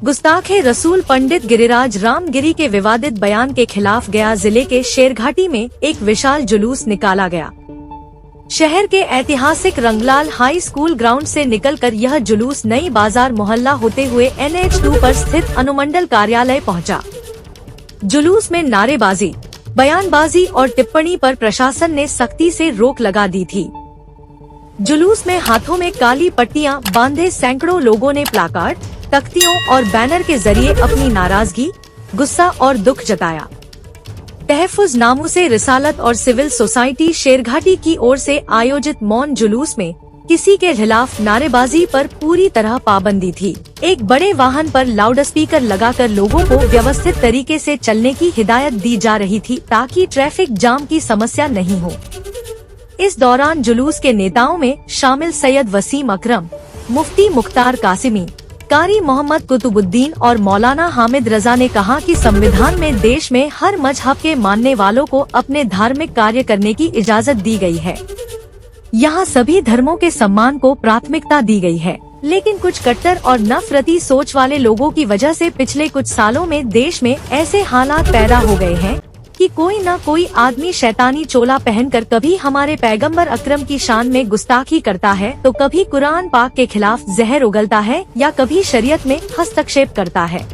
गुस्ताखे रसूल पंडित गिरिराज रामगिरी के विवादित बयान के खिलाफ गया जिले के शेरघाटी में एक विशाल जुलूस निकाला गया। शहर के ऐतिहासिक रंगलाल हाई स्कूल ग्राउंड से निकलकर यह जुलूस नई बाजार मोहल्ला होते हुए NH2 पर स्थित अनुमंडल कार्यालय पहुंचा। जुलूस में नारेबाजी, बयानबाजी और टिप्पणी पर प्रशासन ने सख्ती से रोक लगा दी थी। जुलूस में हाथों में काली पट्टियां बांधे सैकड़ों लोगों ने प्लाकार्ड, तख्तियों और बैनर के जरिए अपनी नाराजगी, गुस्सा और दुख जताया। तहफ़्फ़ुज़ नामूसे रिसालत और सिविल सोसाइटी शेरघाटी की ओर से आयोजित मौन जुलूस में किसी के खिलाफ नारेबाजी पर पूरी तरह पाबंदी थी। एक बड़े वाहन पर लाउडस्पीकर लगाकर लोगों को व्यवस्थित तरीके से चलने की हिदायत दी जा रही थी ताकि ट्रैफिक जाम की समस्या नहीं हो। इस दौरान जुलूस के नेताओं में शामिल सैयद वसीम अकरम, मुफ्ती मुख्तार कासिमी, कारी मोहम्मद कुतुबुद्दीन और मौलाना हामिद रजा ने कहा कि संविधान में देश में हर मजहब के मानने वालों को अपने धार्मिक कार्य करने की इजाजत दी गई है। यहाँ सभी धर्मों के सम्मान को प्राथमिकता दी गई है, लेकिन कुछ कट्टर और नफरती सोच वाले लोगों की वजह से पिछले कुछ सालों में देश में ऐसे हालात पैदा हो गए हैं कि कोई न कोई आदमी शैतानी चोला पहनकर कभी हमारे पैगंबर अकरम की शान में गुस्ताखी करता है, तो कभी कुरान पाक के खिलाफ जहर उगलता है या कभी शरीयत में हस्तक्षेप करता है।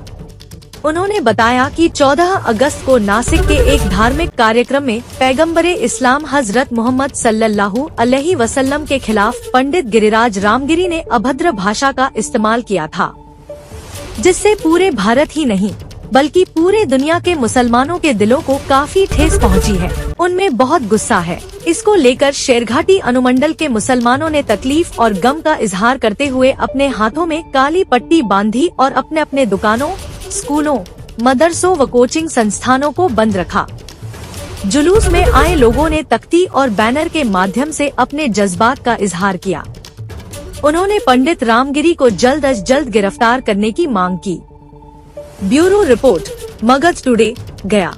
उन्होंने बताया कि 14 अगस्त को नासिक के एक धार्मिक कार्यक्रम में पैगंबरे इस्लाम हजरत मोहम्मद सल्लल्लाहु अलैहि वसल्लम के खिलाफ पंडित गिरिराज रामगिरी ने अभद्र भाषा का इस्तेमाल किया था, जिससे पूरे भारत ही नहीं बल्कि पूरे दुनिया के मुसलमानों के दिलों को काफी ठेस पहुंची है। उनमें बहुत गुस्सा है। इसको लेकर शेरघाटी अनुमंडल के मुसलमानों ने तकलीफ और गम का इजहार करते हुए अपने हाथों में काली पट्टी बांधी और अपने अपने दुकानों, स्कूलों, मदरसों व कोचिंग संस्थानों को बंद रखा। जुलूस में आए लोगों ने तख्ती और बैनर के माध्यम से अपने जज्बात का इजहार किया। उन्होंने पंडित रामगिरी को जल्द अज जल्द गिरफ्तार करने की मांग की। ब्यूरो रिपोर्ट, मगध टुडे, गया।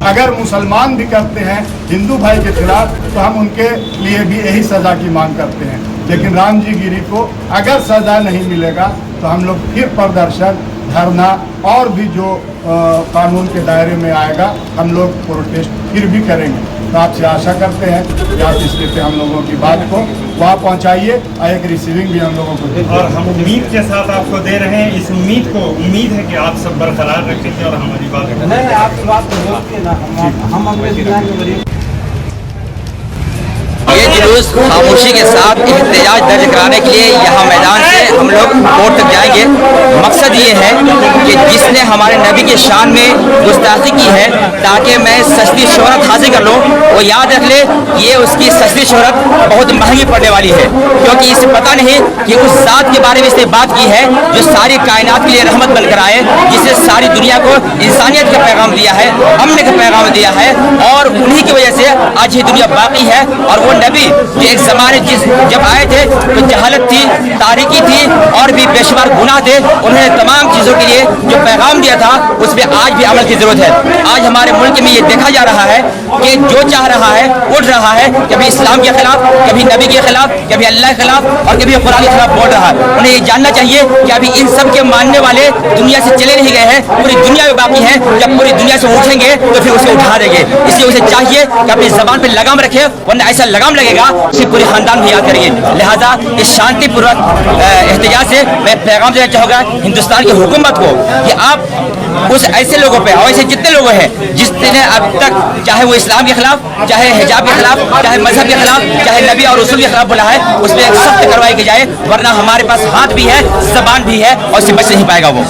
अगर मुसलमान भी करते हैं हिंदू भाई के खिलाफ तो हम उनके लिए भी यही सजा की मांग करते हैं, लेकिन राम जी गिरी को अगर सजा नहीं मिलेगा तो हम लोग फिर प्रदर्शन, धरना और भी जो कानून के दायरे में आएगा हम लोग प्रोटेस्ट फिर भी करेंगे। तो आपसे आशा करते हैं कि आप इसके पे हम लोगों की बात को वहाँ पहुँचाइए और एक रिसीविंग भी हम लोगों को और हम उम्मीद के साथ आपको दे रहे हैं। इस उम्मीद है कि आप सब बरकरार रखेंगे और हमारी बात नहीं, आपकी बात तो हम अपने ये जुलूस खामोशी के साथ एहतजाज दर्ज कराने के लिए यहाँ मैदान से हम लोग कोर्ट तक जाएंगे। मकसद ये है कि जिसने हमारे नबी के शान में गुस्ताखी की है ताकि मैं सस्ती शोहरत हासिल कर लूँ, वो याद रख ले ये उसकी सस्ती शोहरत बहुत महंगी पड़ने वाली है, क्योंकि इसे पता नहीं कि उस ज़ात के बारे में इसने बात की है जो सारी कायनात के लिए रहमत बनकर आए, जिसने सारी दुनिया को इंसानियत का पैगाम दिया है, अमन का पैगाम दिया है, और उन्हीं की वजह से आज ये दुनिया बाकी है। और वो नबी जो एक ज़माने जब आए थे तो जहालत थी, तारीकी थी और भी बेशुमार गुनाह थे, उन्होंने तमाम चीज़ों के लिए जो पैगाम दिया था उस पर आज भी अमल की ज़रूरत है। आज हमारे मुल्क में ये देखा जा रहा है कि जो चाह रहा है उठ रहा है, कभी इस्लाम के खिलाफ, कभी नबी के खिलाफ, कभी अल्लाह के खिलाफ और कभी कुरान के खिलाफ बोल रहा है। उन्हें ये जानना चाहिए कि अभी इन सब के मानने वाले दुनिया से चले नहीं गए हैं, पूरी दुनिया में बाकी है। जब पूरी दुनिया से उठेंगे तो फिर उसे उठा देंगे। इसलिए उसे चाहिए कि अपनी जबान पर लगाम रखे, वरना ऐसा लगाम लगेगा कि पूरे खानदान भी याद करेंगे। लिहाजा इस शांतिपूर्वक एहतजाज से मैं पैगाम देना चाहूँगा हिंदुस्तान की हुकूमत को कि आप उस ऐसे लोगों पे और ऐसे जितने लोग हैं जिसने अब तक चाहे वो इस्लाम के खिलाफ, चाहे हिजाब के खिलाफ, चाहे मजहब के खिलाफ, चाहे नबी और रसूल के खिलाफ बोला है, उस पर सख्त कार्रवाई की जाए, वरना हमारे पास हाथ भी है, जबान भी है और इससे बच नहीं पाएगा वो।